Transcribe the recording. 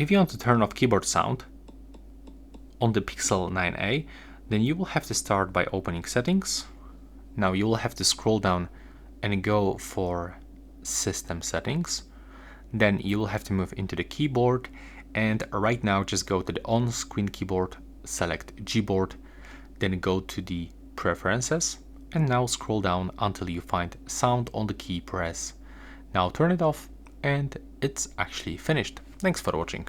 If you want to turn off keyboard sound on the Pixel 9a, then you will have to start by opening settings. Now you will have to scroll down and go for system settings. Then you will have to move into the keyboard, and right now just go to the on-screen keyboard, select Gboard, then go to the preferences, and now scroll down until you find sound on the key press. Now turn it off, and it's actually finished. Thanks for watching.